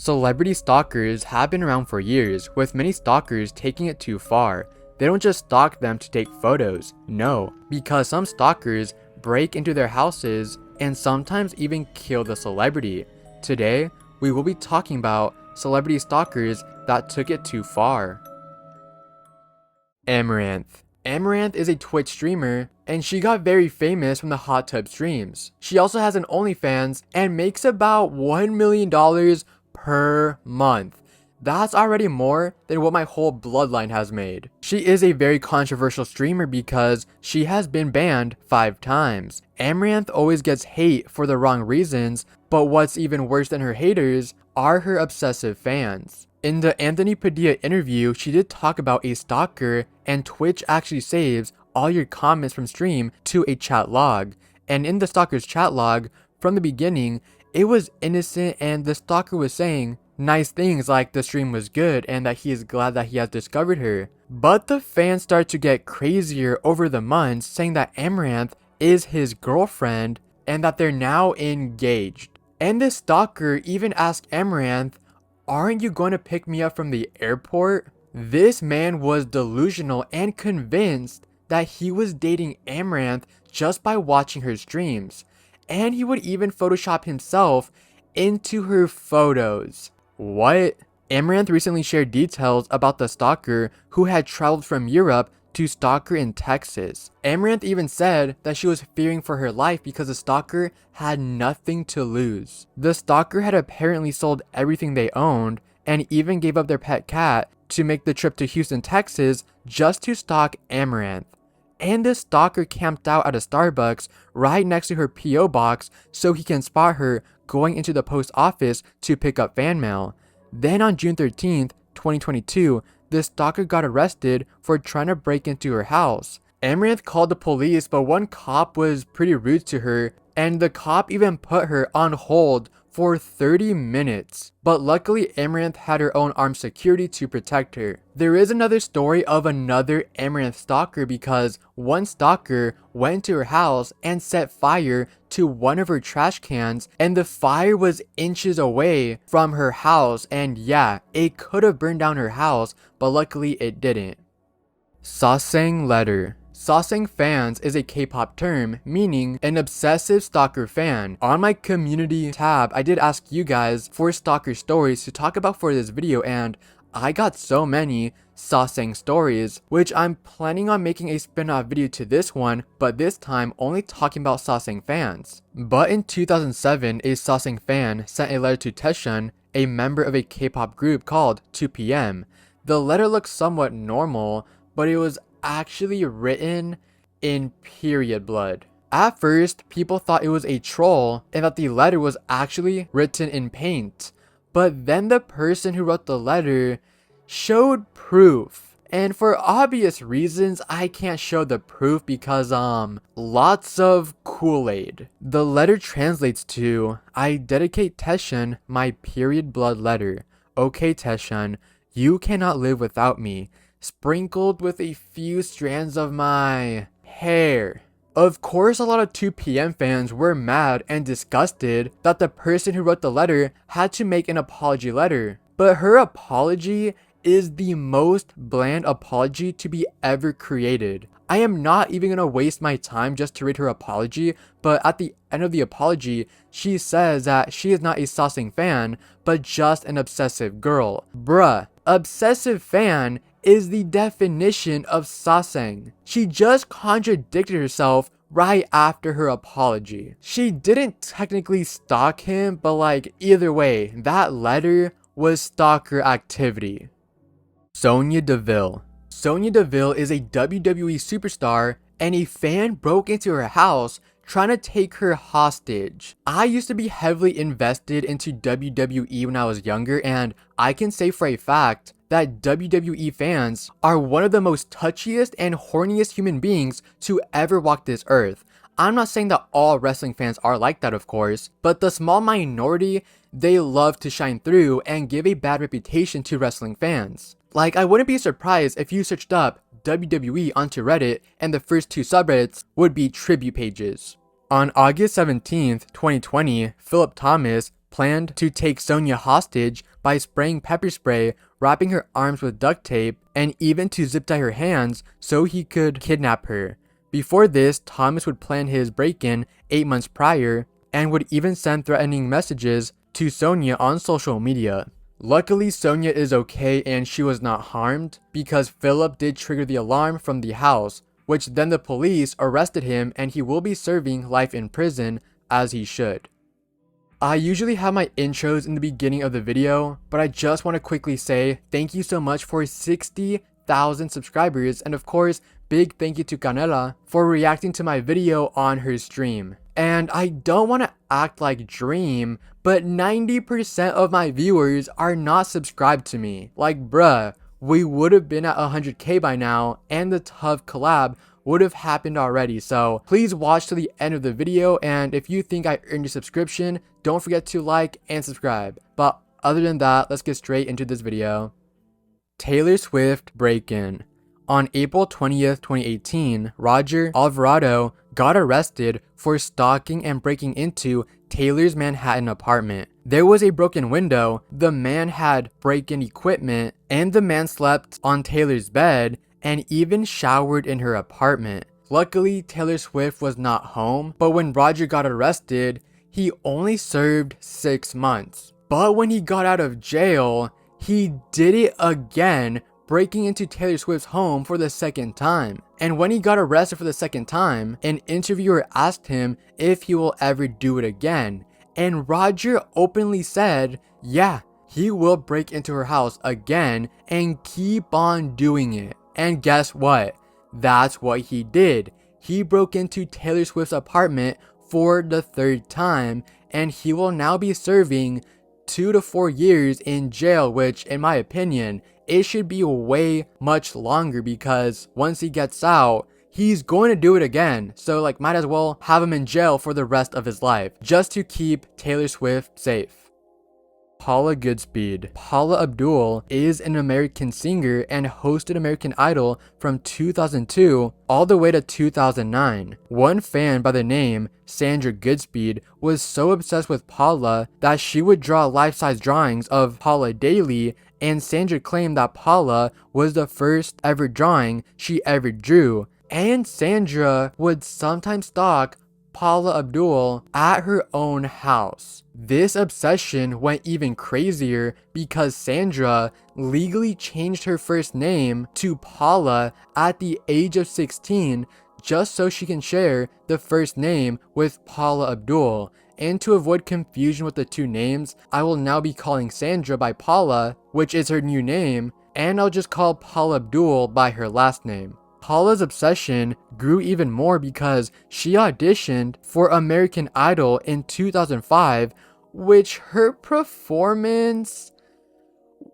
Celebrity stalkers have been around for years, with many stalkers taking it too far. They don't just stalk them to take photos, no, because some stalkers break into their houses and sometimes even kill the celebrity. Today, we will be talking about celebrity stalkers that took it too far. Amouranth. Amouranth is a Twitch streamer, and she got very famous from the hot tub streams. She also has an OnlyFans and makes about $1 million per month. That's already more than what my whole bloodline has made. She is a very controversial streamer because she has been banned 5 times. Amouranth always gets hate for the wrong reasons, but what's even worse than her haters are her obsessive fans. In the Anthony Padilla interview, she did talk about a stalker, and Twitch actually saves all your comments from stream to a chat log. And in the stalker's chat log, from the beginning, it was innocent and the stalker was saying nice things like the stream was good and that he is glad that he has discovered her. But the fans start to get crazier over the months, saying that Amouranth is his girlfriend and that they're now engaged. And the stalker even asked Amouranth, "Aren't you going to pick me up from the airport?" This man was delusional and convinced that he was dating Amouranth just by watching her streams. And he would even Photoshop himself into her photos. What? Amouranth recently shared details about the stalker who had traveled from Europe to stalk her in Texas. Amouranth even said that she was fearing for her life because the stalker had nothing to lose. The stalker had apparently sold everything they owned and even gave up their pet cat to make the trip to Houston, Texas just to stalk Amouranth. And the stalker camped out at a Starbucks right next to her P.O. box so he can spot her going into the post office to pick up fan mail. Then on June 13th, 2022, the stalker got arrested for trying to break into her house. Amouranth called the police, but one cop was pretty rude to her, and the cop even put her on hold for 30 minutes. But luckily, Amouranth had her own armed security to protect her. There is another story of another Amouranth stalker because one stalker went to her house and set fire to one of her trash cans, and the fire was inches away from her house, and yeah, it could have burned down her house, but luckily it didn't. Sasaeng letter. Sasaeng fans is a K-pop term meaning an obsessive stalker fan. On my community tab, I did ask you guys for stalker stories to talk about for this video, and I got so many Sasaeng stories, which I'm planning on making a spin-off video to this one, but this time only talking about Sasaeng fans. But in 2007, a Sasaeng fan sent a letter to Teacyeon, a member of a K-pop group called 2PM. The letter looks somewhat normal, but it was actually written in period blood. At first, people thought it was a troll and that the letter was actually written in paint. But then the person who wrote the letter showed proof. And for obvious reasons, I can't show the proof because, lots of Kool-Aid. The letter translates to, "I dedicate Teacyeon my period blood letter. Okay, Teacyeon, you cannot live without me. Sprinkled with a few strands of my hair." Of course, a lot of 2PM fans were mad and disgusted that the person who wrote the letter had to make an apology letter. But her apology is the most bland apology to be ever created. I am not even gonna waste my time just to read her apology, but at the end of the apology, she says that she is not a Sasaeng fan, but just an obsessive girl. Bruh, obsessive fan is the definition of Sasaeng. She just contradicted herself right after her apology. She didn't technically stalk him, but like either way, that letter was stalker activity. Sonya Deville. Sonya Deville is a WWE superstar, and a fan broke into her house trying to take her hostage. I used to be heavily invested into WWE when I was younger, and I can say for a fact that WWE fans are one of the most touchiest and horniest human beings to ever walk this earth. I'm not saying that all wrestling fans are like that, of course, but the small minority, they love to shine through and give a bad reputation to wrestling fans. Like, I wouldn't be surprised if you searched up WWE onto Reddit and the first 2 subreddits would be tribute pages. On August 17th, 2020, Philip Thomas planned to take Sonya hostage by spraying pepper spray, wrapping her arms with duct tape, and even to zip tie her hands so he could kidnap her. Before this, Thomas would plan his break-in 8 months prior and would even send threatening messages to Sonya on social media. Luckily, Sonya is okay and she was not harmed because Philip did trigger the alarm from the house, which then the police arrested him and he will be serving life in prison as he should. I usually have my intros in the beginning of the video, but I just want to quickly say thank you so much for 60,000 subscribers, and of course, big thank you to Canela for reacting to my video on her stream. And I don't want to act like Dream, but 90% of my viewers are not subscribed to me. Like bruh, we would have been at 100k by now and the tough collab would have happened already. So please watch to the end of the video, and if you think I earned your subscription, don't forget to like and subscribe. But other than that, let's get straight into this video. Taylor Swift break-in. On April 20th, 2018, Roger Alvarado got arrested for stalking and breaking into Taylor's Manhattan apartment. There was a broken window, the man had break-in equipment, and the man slept on Taylor's bed and even showered in her apartment. Luckily, Taylor Swift was not home, but when Roger got arrested, he only served 6 months. But when he got out of jail, he did it again, breaking into Taylor Swift's home for the second time. And when he got arrested for the second time, an interviewer asked him if he will ever do it again. And Roger openly said, yeah, he will break into her house again and keep on doing it. And guess what? That's what he did. He broke into Taylor Swift's apartment for the 3rd time, and he will now be serving 2 to 4 years in jail, which in my opinion, it should be way much longer because once he gets out, he's going to do it again. So like might as well have him in jail for the rest of his life just to keep Taylor Swift safe. Paula Goodspeed. Paula Abdul is an American singer and hosted American Idol from 2002 all the way to 2009. One fan by the name Sandra Goodspeed was so obsessed with Paula that she would draw life-size drawings of Paula daily, and Sandra claimed that Paula was the first ever drawing she ever drew. And Sandra would sometimes stalk Paula Abdul at her own house. This obsession went even crazier because Sandra legally changed her first name to Paula at the age of 16 just so she can share the first name with Paula Abdul. And to avoid confusion with the two names, I will now be calling Sandra by Paula, which is her new name, and I'll just call Paula Abdul by her last name. Paula's obsession grew even more because she auditioned for American Idol in 2005, which her performance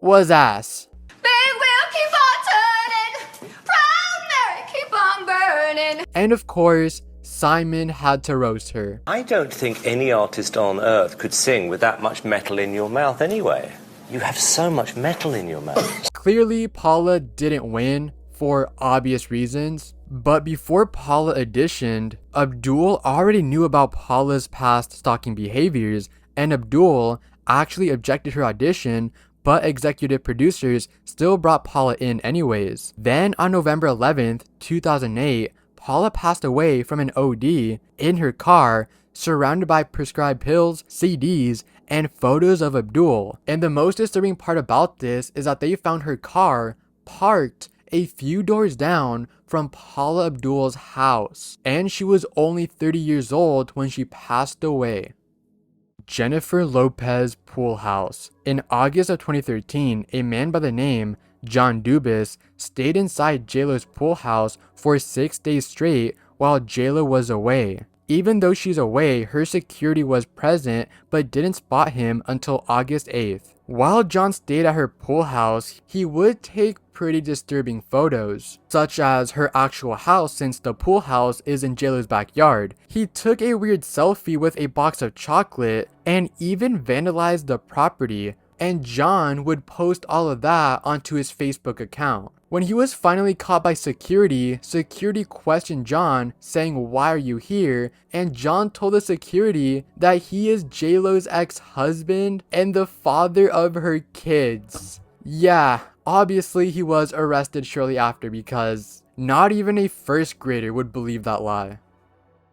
was ass. Big wheel keep on turning, proud Mary keep on burning. And of course, Simon had to roast her. I don't think any artist on earth could sing with that much metal in your mouth anyway. You have so much metal in your mouth. Clearly, Paula didn't win for obvious reasons, but before Paula auditioned, Abdul already knew about Paula's past stalking behaviors, and Abdul actually objected her audition, but executive producers still brought Paula in anyways. Then on November 11th, 2008, Paula passed away from an OD in her car, surrounded by prescribed pills, CDs, and photos of Abdul. And the most disturbing part about this is that they found her car parked a few doors down from Paula Abdul's house, and she was only 30 years old when she passed away. Jennifer Lopez pool house. In August of 2013, a man by the name John Dubis stayed inside JLo's pool house for 6 days straight while JLo was away. Even though she's away, her security was present but didn't spot him until August 8th. While John stayed at her pool house, he would take pretty disturbing photos, such as her actual house since the pool house is in JLo's backyard. He took a weird selfie with a box of chocolate and even vandalized the property. and John would post all of that onto his Facebook account. When he was finally caught by security questioned John, saying, "Why are you here?" And John told the security that he is J-Lo's ex-husband and the father of her kids. Yeah, obviously he was arrested shortly after because not even a first grader would believe that lie.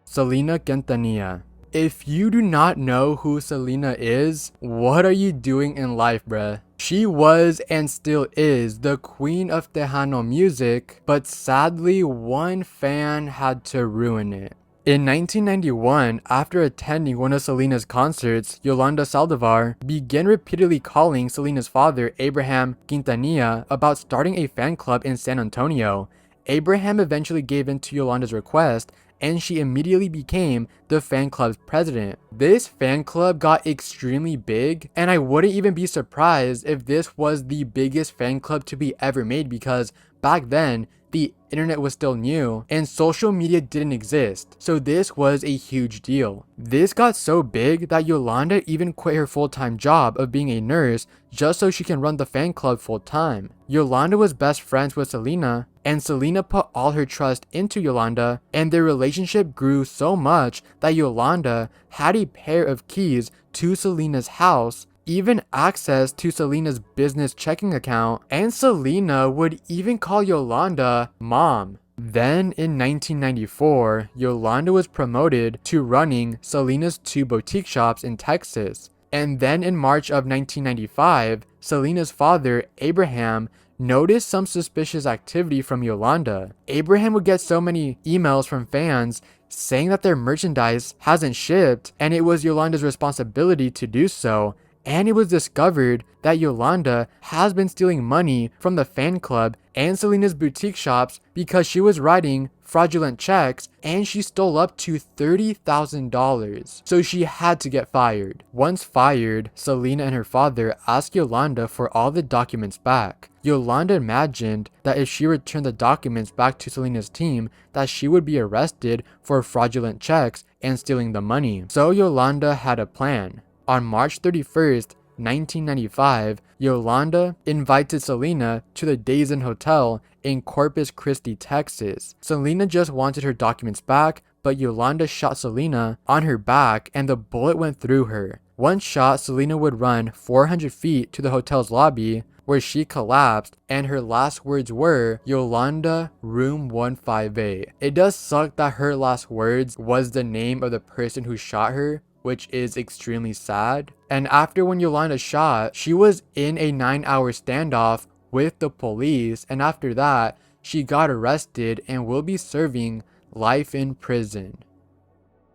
Selena Quintanilla. If you do not know who Selena is, what are you doing in life, bruh? She was and still is the queen of Tejano music, but sadly one fan had to ruin it. In 1991, after attending one of Selena's concerts, Yolanda Saldivar began repeatedly calling Selena's father, Abraham Quintanilla, about starting a fan club in San Antonio. Abraham eventually gave in to Yolanda's request, and she immediately became the fan club's president. This fan club got extremely big, and I wouldn't even be surprised if this was the biggest fan club to be ever made because back then, the internet was still new and social media didn't exist, so this was a huge deal. This got so big that Yolanda even quit her full-time job of being a nurse just so she can run the fan club full-time. Yolanda was best friends with Selena, and Selena put all her trust into Yolanda, and their relationship grew so much that Yolanda had a pair of keys to Selena's house, even access to Selena's business checking account, and Selena would even call Yolanda mom. Then in 1994, Yolanda was promoted to running Selena's 2 boutique shops in Texas. And then in March of 1995, Selena's father, Abraham, noticed some suspicious activity from Yolanda. Abraham would get so many emails from fans saying that their merchandise hasn't shipped and it was Yolanda's responsibility to do so. And it was discovered that Yolanda has been stealing money from the fan club and Selena's boutique shops because she was writing fraudulent checks and she stole up to $30,000. So she had to get fired. Once fired, Selena and her father asked Yolanda for all the documents back. Yolanda imagined that if she returned the documents back to Selena's team, that she would be arrested for fraudulent checks and stealing the money. So Yolanda had a plan. On March 31st, 1995, Yolanda invited Selena to the Days Inn Hotel in Corpus Christi, Texas. Selena just wanted her documents back, but Yolanda shot Selena on her back and the bullet went through her. One shot, Selena would run 400 feet to the hotel's lobby where she collapsed and her last words were, "Yolanda, room 158. It does suck that her last words was the name of the person who shot her, which is extremely sad. And after when Yolanda shot, she was in a 9-hour standoff with the police, and after that, she got arrested and will be serving life in prison.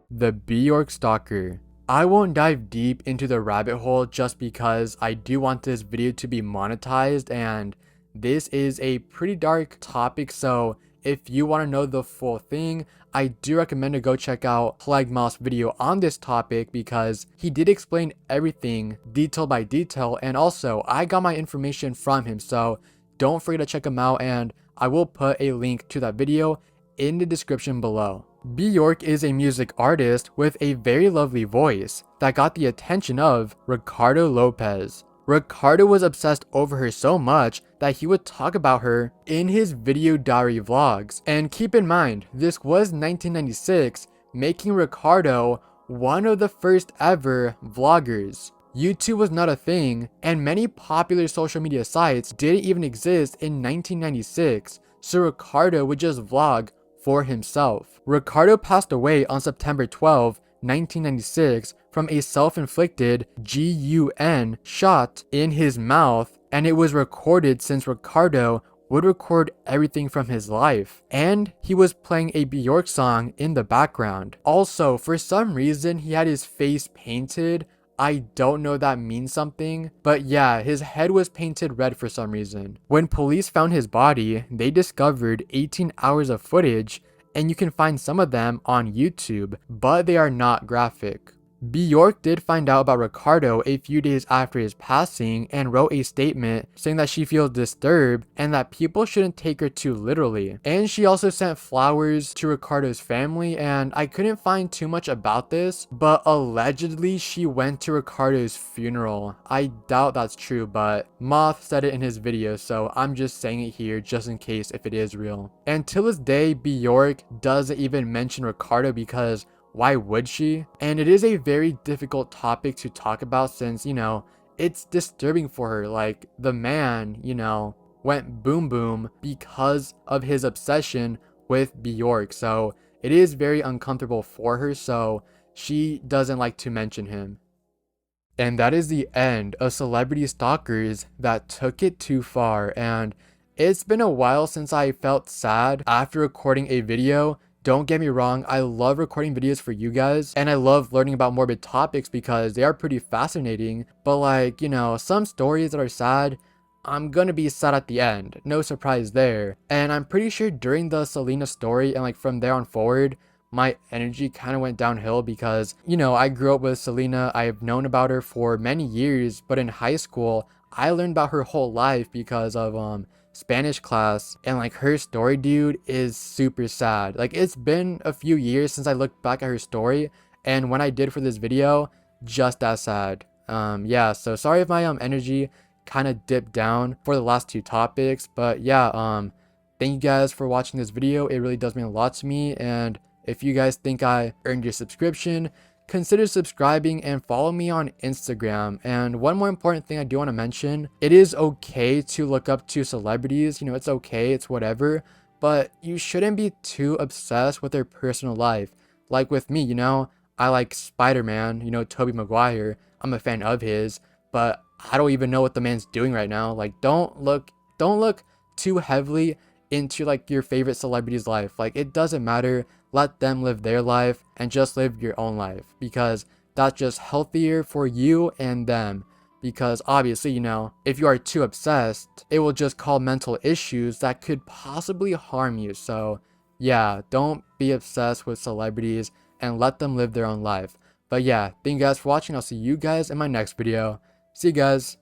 The Bjork Stalker. I won't dive deep into the rabbit hole just because I do want this video to be monetized, and this is a pretty dark topic, so if you want to know the full thing, I do recommend to go check out Plagued Moth's video on this topic because he did explain everything detail by detail, and also I got my information from him, so don't forget to check him out, and I will put a link to that video in the description below. Bjork is a music artist with a very lovely voice that got the attention of Ricardo Lopez. Ricardo was obsessed over her so much that he would talk about her in his video diary vlogs. And keep in mind, this was 1996, making Ricardo one of the first ever vloggers. YouTube was not a thing, and many popular social media sites didn't even exist in 1996, so Ricardo would just vlog for himself. Ricardo passed away on September 12, 1996 from a self-inflicted gun shot in his mouth, and it was recorded since Ricardo would record everything from his life, and he was playing a Bjork song in the background. Also, for some reason, he had his face painted. I don't know if that means something, but yeah, his head was painted red for some reason. When police found his body, they discovered 18 hours of footage, and you can find some of them on YouTube, but they are not graphic. Bjork did find out about Ricardo a few days after his passing and wrote a statement saying that she feels disturbed and that people shouldn't take her too literally. And she also sent flowers to Ricardo's family, and I couldn't find too much about this, but allegedly she went to Ricardo's funeral. I doubt that's true, but Moth said it in his video, so I'm just saying it here just in case if it is real. And till this day, Bjork doesn't even mention Ricardo because why would she? And it is a very difficult topic to talk about since, you know, it's disturbing for her. Like, the man, you know, went boom boom because of his obsession with Bjork. So it is very uncomfortable for her, so she doesn't like to mention him. And that is the end of Celebrity Stalkers that took it too far. And it's been a while since I felt sad after recording a video. Don't get me wrong, I love recording videos for you guys, and I love learning about morbid topics because they are pretty fascinating, but like, you know, some stories that are sad, I'm gonna be sad at the end, no surprise there. And I'm pretty sure during the Selena story and like from there on forward, my energy kind of went downhill because, you know, I grew up with Selena, I've known about her for many years, but in high school, I learned about her whole life because of Spanish class, and like her story, dude, is super sad. Like, it's been a few years since I looked back at her story, and when I did for this video, just as sad. Yeah, so sorry if my energy kind of dipped down for the last two topics, but yeah, thank you guys for watching this video. It really does mean a lot to me, and if you guys think I earned your subscription, consider subscribing and follow me on Instagram. And one more important thing I do want to mention, it is okay to look up to celebrities, you know, it's okay, it's whatever, but you shouldn't be too obsessed with their personal life. Like with me, you know, I like Spider-Man, you know, Tobey Maguire, I'm a fan of his, but I don't even know what the man's doing right now. Like, don't look too heavily into like your favorite celebrity's life. Like, it doesn't matter. Let them live their life and just live your own life, because that's just healthier for you and them. Because obviously, you know, if you are too obsessed, it will just cause mental issues that could possibly harm you. So yeah, don't be obsessed with celebrities and let them live their own life. But yeah, thank you guys for watching. I'll see you guys in my next video. See you guys.